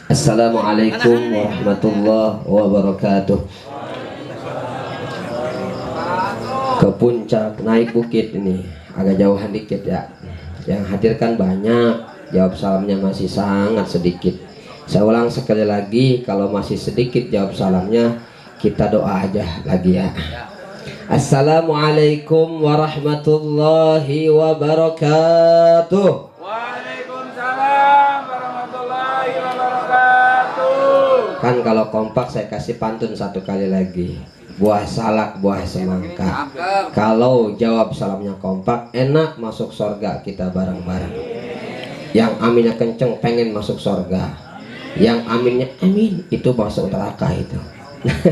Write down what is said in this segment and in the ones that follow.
Assalamualaikum warahmatullahi wabarakatuh. Ke puncak naik bukit ini agak jauhan dikit ya. Yang hadirkan banyak, jawab salamnya masih sangat sedikit. Saya ulang sekali lagi, kalau masih sedikit jawab salamnya, kita doa aja lagi ya. Assalamualaikum warahmatullahi wabarakatuh. Kan kalau kompak saya kasih pantun satu kali lagi. Buah salak, buah semangka. Kalau jawab salamnya kompak, enak masuk surga kita bareng-bareng. Yang aminnya kenceng pengen masuk surga. Yang aminnya amin itu masuk neraka itu.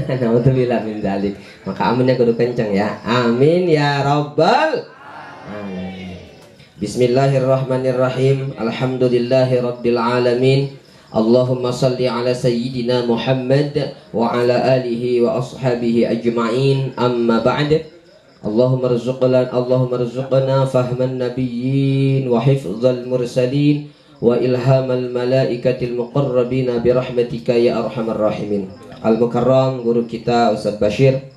Naudzubillah min dzalik. Maka aminnya kudu kenceng ya. Amin ya rabbal alamin. Bismillahirrahmanirrahim. Alhamdulillahirabbil alamin. Allahumma salli ala sayyidina Muhammad wa ala alihi wa ashabihi ajma'in, amma ba'd. Allahumma rzuqna fahman nabiyyin wa hifdzal mursalin wa ilhamal malaikatil muqarrabin birahmatika ya arhamar rahimin. Al-Mukarram guru kita Ustaz Bashir,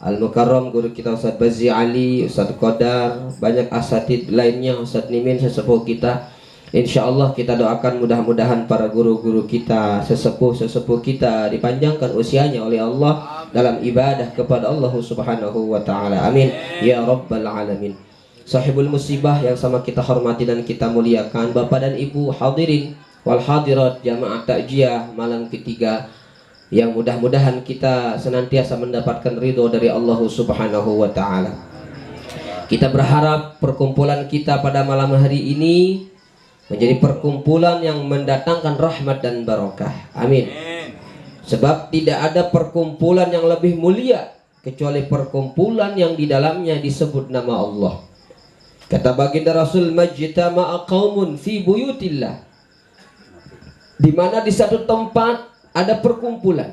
Al-Mukarram guru kita Ustaz Bazi Ali, Ustaz Qadar, banyak asatid lainnya, Ustaz Nimin sesepuh kita. Insya Allah kita doakan mudah-mudahan para guru-guru kita, sesepuh-sesepuh kita dipanjangkan usianya oleh Allah dalam ibadah kepada Allah Subhanahu wa ta'ala. Amin ya rabbal alamin. Sahibul musibah yang sama kita hormati dan kita muliakan, Bapak dan Ibu hadirin wal hadirat jamaah takjiah malam ketiga, yang mudah-mudahan kita senantiasa mendapatkan ridho dari Allah Subhanahu wa ta'ala. Kita berharap perkumpulan kita pada malam hari ini menjadi perkumpulan yang mendatangkan rahmat dan barakah. Amin. Sebab tidak ada perkumpulan yang lebih mulia kecuali perkumpulan yang di dalamnya disebut nama Allah. Kata baginda Rasul, majtama'a qaumun fi buyutillah. Di mana di satu tempat ada perkumpulan,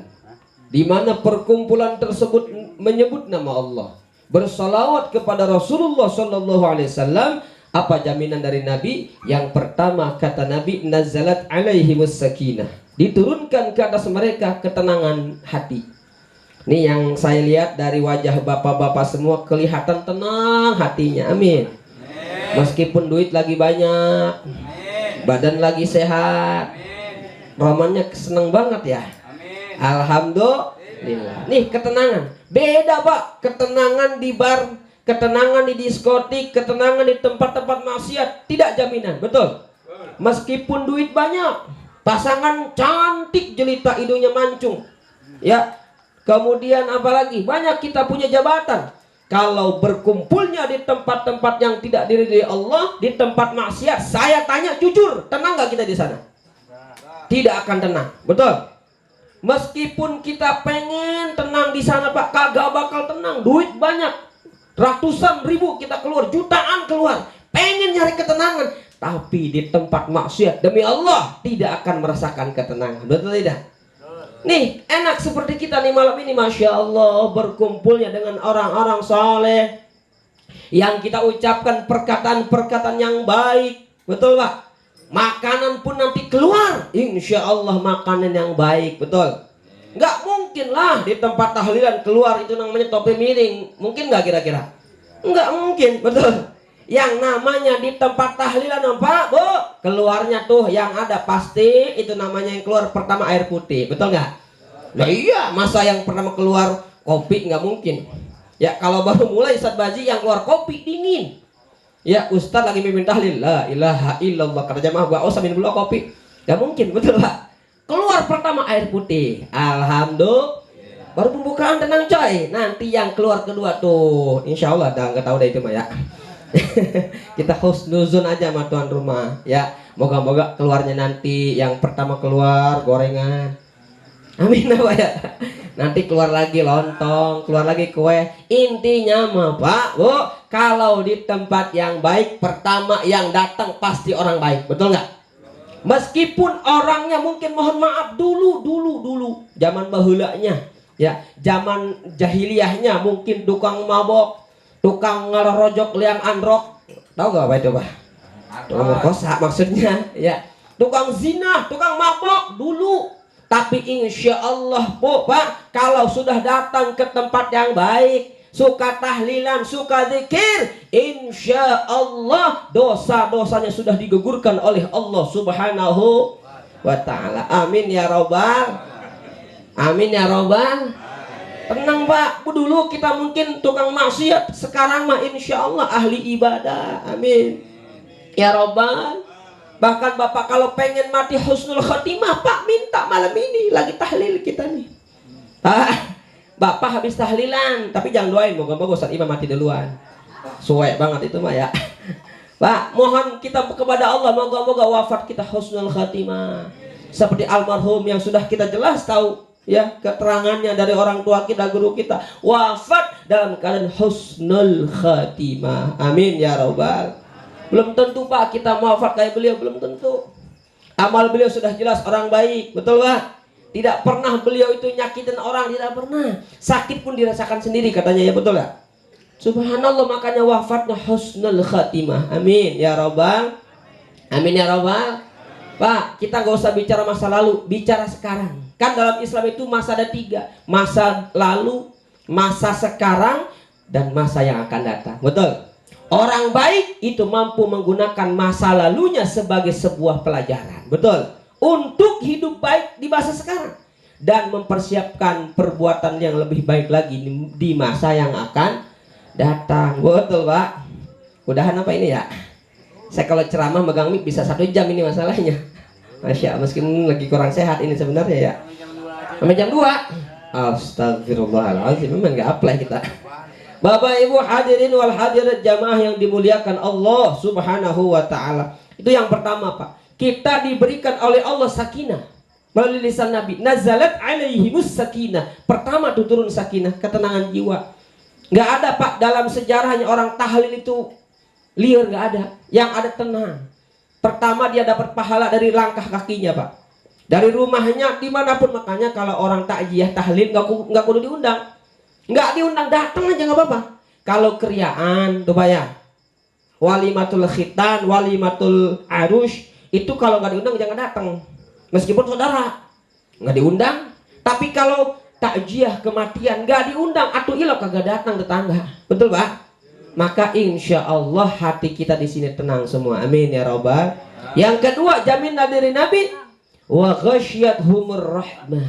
di mana perkumpulan tersebut menyebut nama Allah, bersalawat kepada Rasulullah sallallahu alaihi wasallam. Apa jaminan dari Nabi? Yang pertama kata Nabi, nazalat alaihimus sakinah, diturunkan ke atas mereka ketenangan hati. Ini yang saya lihat dari wajah bapak-bapak semua, kelihatan tenang hatinya. Amin. Meskipun duit lagi banyak, badan lagi sehat, romannya seneng banget ya. Alhamdulillah. Nih ketenangan. Beda Pak, ketenangan di bar, ketenangan di diskotik, ketenangan di tempat-tempat maksiat, tidak jaminan, betul? Meskipun duit banyak, pasangan cantik jelita, hidungnya mancung, ya. Kemudian apalagi, banyak kita punya jabatan. Kalau berkumpulnya di tempat-tempat yang tidak diridhai Allah, di tempat maksiat, saya tanya jujur, tenang nggak kita di sana? Tidak akan tenang, betul? Meskipun kita pengen tenang di sana Pak, kagak bakal tenang. Duit banyak, ratusan ribu kita keluar, jutaan keluar, pengen nyari ketenangan, tapi di tempat maksiat demi Allah tidak akan merasakan ketenangan. Betul tidak? Nih enak seperti kita nih malam ini, Masya Allah, berkumpulnya dengan orang-orang saleh yang kita ucapkan perkataan-perkataan yang baik. Betul Pak? Makanan pun nanti keluar, insya Allah makanan yang baik. Betul? Nggak mungkin lah di tempat tahlilan keluar itu namanya topi miring. Mungkin nggak kira-kira? Nggak mungkin, betul. Yang namanya di tempat tahlilan Pak, Bu, keluarnya tuh yang ada pasti itu namanya yang keluar pertama air putih. Betul nggak? Nah iya, masa yang pertama keluar kopi? Nggak mungkin. Ya kalau baru mulai Ustaz Baji yang keluar kopi dingin. Ya Ustaz lagi mimpin tahlil, la ilaha illallah, kata jamaah gua usah minum dulu kopi. Nggak mungkin, betul Pak? Keluar pertama air putih, alhamdulillah. Baru pembukaan tenang coy. Nanti yang keluar kedua tuh, insya Allah dah nggak tahu deh itu mah ya. Kita husnuzon aja sama tuan rumah ya. Moga-moga keluarnya nanti yang pertama keluar gorengan. Amin apa ya. Nanti keluar lagi lontong, keluar lagi kue. Intinya mah Pak, Bu, kalau di tempat yang baik, pertama yang datang pasti orang baik, betul nggak? Meskipun orangnya mungkin mohon maaf dulu zaman bahulanya ya, zaman jahiliyahnya mungkin tukang mabok, tukang ngerojok liang androk, tahu gak apa itu Pak? Tukang merkosa maksudnya ya, tukang zina, tukang mabok dulu. Tapi insya Allah Pak, kalau sudah datang ke tempat yang baik, suka tahlilan, suka zikir, insya Allah dosa-dosanya sudah digugurkan oleh Allah Subhanahu wa ta'ala. Amin ya robbal. Amin ya robbal. Tenang Pak, dulu kita mungkin tukang maksiat, sekarang mah insya Allah ahli ibadah. Amin ya robbal. Bahkan Bapak kalau pengen mati husnul khotimah, Pak minta malam ini lagi tahlil kita nih. Bapak habis tahlilan, tapi jangan doain moga-moga Ustaz Imam mati duluan. Suwe banget itu mah ya. Pak, mohon kita kepada Allah moga-moga wafat kita husnul khotimah. Seperti almarhum yang sudah kita jelas tahu ya keterangannya dari orang tua kita, guru kita, wafat dalam keadaan husnul khotimah. Amin ya rabbal. Belum tentu Pak kita wafat kayak beliau, belum tentu. Amal beliau sudah jelas orang baik, betul Pak? Tidak pernah beliau itu nyakitin orang, tidak pernah. Sakit pun dirasakan sendiri katanya, ya betul ya? Subhanallah, makanya wafatnya husnul khatimah. Amin ya rabbal. Amin ya rabbal. Pak, kita gak usah bicara masa lalu, bicara sekarang. Kan dalam Islam itu masa ada 3, masa lalu, masa sekarang, dan masa yang akan datang. Betul? Orang baik itu mampu menggunakan masa lalunya sebagai sebuah pelajaran. Betul? Untuk hidup baik di masa sekarang. Dan mempersiapkan perbuatan yang lebih baik lagi di masa yang akan datang. Betul Pak? Udahan apa ini ya? Saya kalau ceramah megang mic bisa 1 jam ini masalahnya. Masya Allah, meskipun lagi kurang sehat ini sebenarnya ya. Sampai jam 2. Astagfirullahaladzim, memang gak apply kita. Bapak Ibu hadirin wal hadirat jamaah yang dimuliakan Allah Subhanahu wa ta'ala. Itu yang pertama Pak. Kita diberikan oleh Allah sakinah melalui lisan Nabi. Nazalat alaihimus sakinah. Pertama tuh turun sakinah, ketenangan jiwa. Gak ada Pak dalam sejarahnya orang tahlil itu liar, gak ada. Yang ada tenang. Pertama dia dapat pahala dari langkah kakinya Pak. Dari rumahnya dimanapun. Makanya kalau orang takjiah tahlil gak kudu diundang. Nggak diundang, datang aja nggak apa-apa. Kalau kriaan tuh Pak ya, walimatul khitan, walimatul arush, itu kalau nggak diundang jangan datang. Meskipun saudara nggak diundang, tapi kalau takjiah kematian nggak diundang, atuh ilah kagak datang tetangga. Betul Pak? Maka insya Allah hati kita di sini tenang semua. Amin ya robbal. Yang kedua, jamin dari Nabi, wa ghasyiyatuhumur rahmah.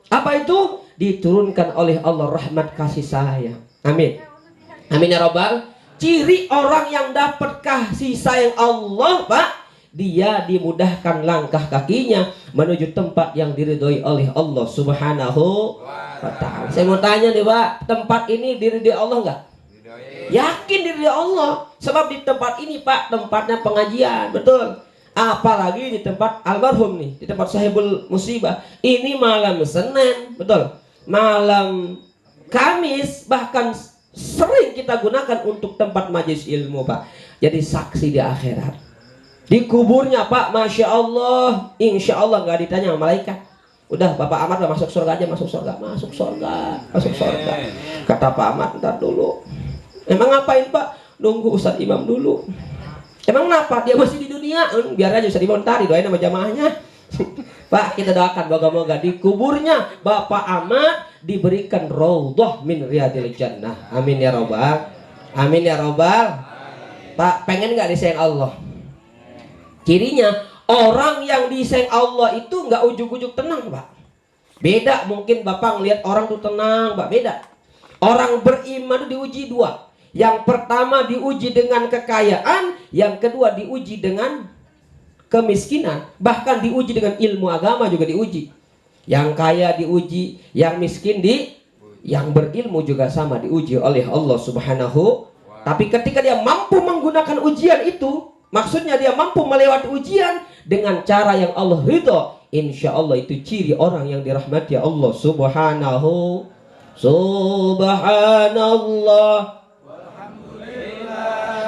Apa itu? Diturunkan oleh Allah rahmat kasih sayang. Amin. Amin ya robbal. Ciri orang yang dapat kasih sayang Allah Pak, dia dimudahkan langkah kakinya menuju tempat yang diridhoi oleh Allah Subhanahu wa ta'ala. Saya mau tanya nih Pak, tempat ini diridhoi Allah enggak? Yakin diridhoi Allah. Sebab di tempat ini Pak, tempatnya pengajian. Betul? Apalagi di tempat almarhum nih, di tempat sahibul musibah. Ini malam Senin, betul? Malam Kamis, bahkan sering kita gunakan untuk tempat majelis ilmu Pak. Jadi saksi di akhirat. Di kuburnya Pak, Masya Allah, insya Allah gak ditanya sama malaikat. Udah Bapak Ahmad masuk surga aja, masuk surga, masuk surga, masuk surga. Kata Pak Ahmad, ntar dulu. Emang ngapain Pak? Nunggu Ustadz Imam dulu. Emang kenapa? Dia masih di dunia. Biar aja Ustadz Imam tari, doain sama jamaahnya. Pak, kita doakan moga-moga di kuburnya Bapak Ahmad diberikan raudhah min riyadil jannah. Amin ya robbal. Amin ya robbal. Pak, pengen gak disayang Allah? Cirinya orang yang disayang Allah itu nggak ujuk-ujuk tenang Pak. Beda mungkin Bapak ngelihat orang tuh tenang Pak, beda. Orang beriman itu diuji 2. Yang pertama diuji dengan kekayaan, yang kedua diuji dengan kemiskinan, bahkan diuji dengan ilmu agama juga diuji. Yang kaya diuji, yang miskin yang berilmu juga sama diuji oleh Allah Subhanahu. Tapi ketika dia mampu menggunakan ujian itu, maksudnya dia mampu melewati ujian dengan cara yang Allah ridho, insya Allah itu ciri orang yang dirahmati Allah Subhanahu. Subhanallah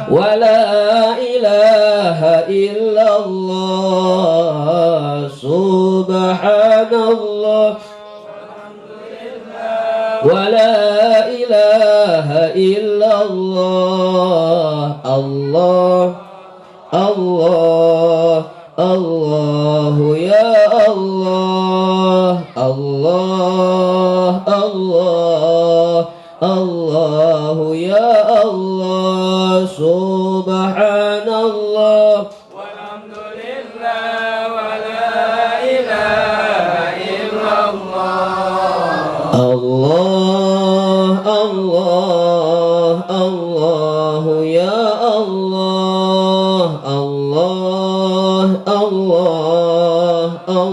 wala ilaha illallah. Subhanallah wala ilaha illallah. Allah, Allahu ya Allah.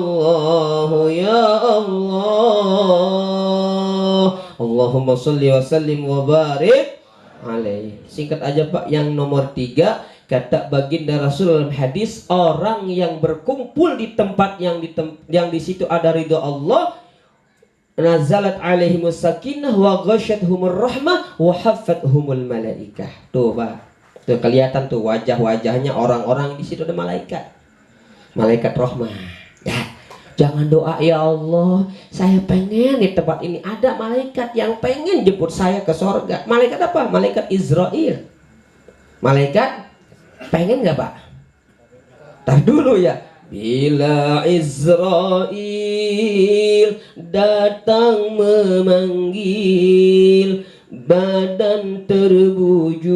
Allah ya Allah. Allahumma sholli wa sallim wa barik alaihi. Singkat aja Pak. Yang nomor 3, kata baginda Rasul dalam hadis, orang yang berkumpul di tempat yang di situ ada ridho Allah, nazalat alaihimus sakinah wa ghasyatuhumur rahmah wa haffathumul malaikah. Tuh Pak, tuh kelihatan tuh wajah-wajahnya orang-orang di situ ada malaikat, malaikat rahmah. Ya, jangan doa, ya Allah saya pengen di tempat ini ada malaikat yang pengen jemput saya ke sorga. Malaikat apa? Malaikat Israel. Malaikat pengen nggak Pak? Tar dulu ya. Bila Israel datang memanggil, badan terbujur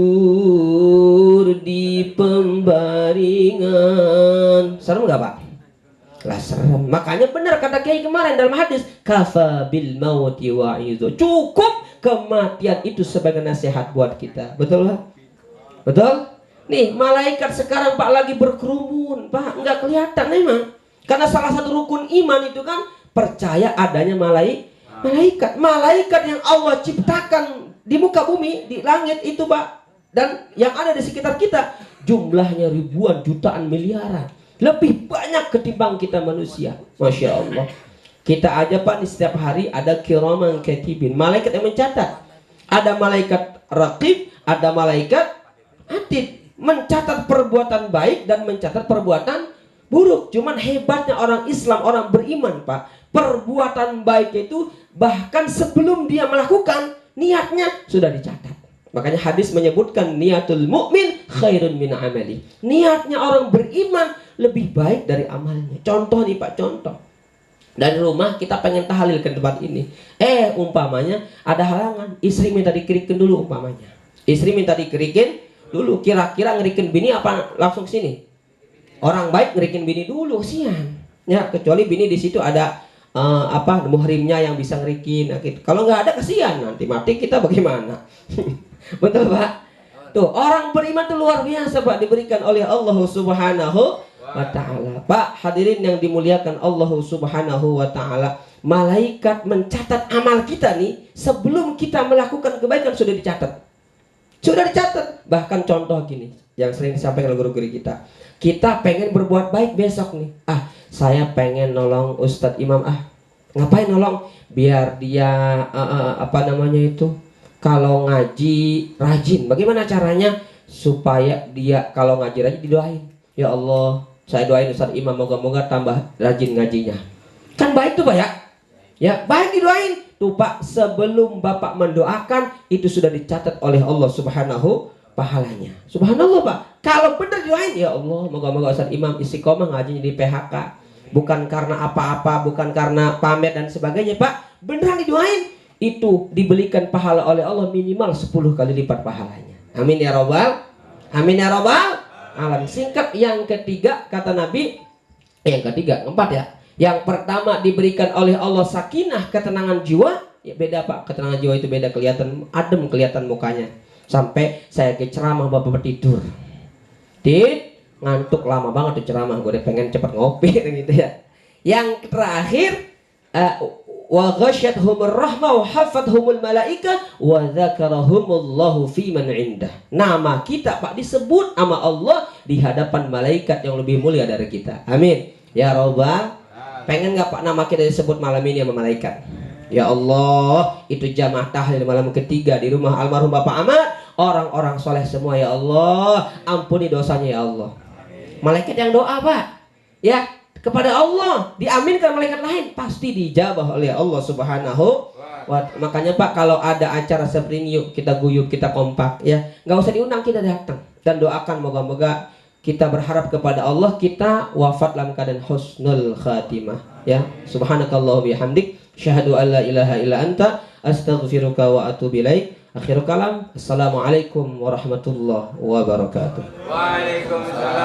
di pembaringan. Serem nggak Pak? Lah serem. Makanya benar kata Kiai kemarin dalam hadis, kafa bil mauti wa'izu. Cukup kematian itu sebagai nasihat buat kita. Betul Pak? Betul? Nih malaikat sekarang Pak lagi berkerumun Pak, nggak kelihatan memang. Karena salah satu rukun iman itu kan percaya adanya malaikat. Malaikat yang Allah ciptakan di muka bumi, di langit itu Pak, dan yang ada di sekitar kita jumlahnya ribuan, jutaan, miliaran. Lebih banyak ketimbang kita manusia. Masya Allah. Kita aja Pak di setiap hari ada kiraman katibin, malaikat yang mencatat. Ada malaikat raqib, ada malaikat atid, mencatat perbuatan baik dan mencatat perbuatan buruk. Cuman hebatnya orang Islam, orang beriman Pak, perbuatan baik itu bahkan sebelum dia melakukan, niatnya sudah dicatat. Makanya hadis menyebutkan niatul mukmin khairun min amali. Niatnya orang beriman lebih baik dari amalnya. Contoh nih Pak, contoh. Dari rumah kita pengen tahlil ke tempat ini. Umpamanya ada halangan, istri minta dikirikin dulu umpamanya. Istri minta dikirikin dulu, kira-kira ngerikin bini apa langsung sini? Orang baik ngerikin bini dulu, sian. Ya, kecuali bini di situ ada muhrimnya yang bisa ngerikin. Nah, gitu. Kalau nggak ada kesian, nanti mati kita bagaimana? Betul Pak? Tuh, orang beriman tuh luar biasa Pak, diberikan oleh Allah Subhanahu wa ta'ala. Pak, hadirin yang dimuliakan Allah Subhanahu wa ta'ala, malaikat mencatat amal kita nih sebelum kita melakukan kebaikan sudah dicatat. Sudah dicatat. Bahkan contoh gini yang sering disampaikan oleh guru-guru kita. Kita pengen berbuat baik besok nih. Saya pengen nolong Ustadz Imam. Ngapain nolong? Biar dia kalau ngaji rajin. Bagaimana caranya? Supaya dia kalau ngaji rajin didoain. Ya Allah, saya doain Ustadz Imam moga-moga tambah rajin ngajinya. Kan baik tuh Pak ya? Ya, baik didoain. Tuh Pak, sebelum Bapak mendoakan itu sudah dicatat oleh Allah Subhanahu pahalanya. Subhanallah Pak. Kalau benar doain, ya Allah, moga-moga Ustadz Imam istiqomah ngajinya di PHK. Bukan karena apa-apa, bukan karena pamer dan sebagainya Pak. Beneran didoain, itu dibelikan pahala oleh Allah minimal 10 kali lipat pahalanya. Amin ya Rabbal. Amin ya Rabbal alamin. Singkat yang ketiga kata Nabi, keempat ya. Yang pertama diberikan oleh Allah sakinah, ketenangan jiwa. Ya beda Pak, ketenangan jiwa itu beda, kelihatan adem, kelihatan mukanya. Sampai saya ke ceramah Bapak tidur. Ngantuk lama banget tuh ceramah, gue udah pengen cepet ngopi gitu ya. Yang terakhir wa ghasyatuhumur rahmah wa haffathumul malaika wa dzakarahumullahu fi man indah. Nama kita Pak disebut sama Allah di hadapan malaikat yang lebih mulia dari kita. Amin. Ya Rabbal. Pengen nggak Pak nama kita disebut malam ini sama malaikat? Ya Allah, itu jamaah tahlil malam ketiga di rumah almarhum Bapak Ahmad. Orang-orang soleh semua ya Allah, ampuni dosanya ya Allah. Malaikat yang doa Pak, ya kepada Allah, diaminkan malaikat lain, pasti dijabah oleh Allah Subhanahu wa ta'ala. Makanya Pak, kalau ada acara seperti ini, yuk kita guyup, kita kompak ya. Nggak usah diundang, kita datang dan doakan moga-moga kita berharap kepada Allah kita wafat dalam keadaan husnul khatimah ya. Subhanakallah bihamdik, syahadu an la ilaha illa anta, astaghfiruka wa atubu ilaik. Akhirul kalam, assalamualaikum warahmatullahi wabarakatuh. Waalaikumsalam.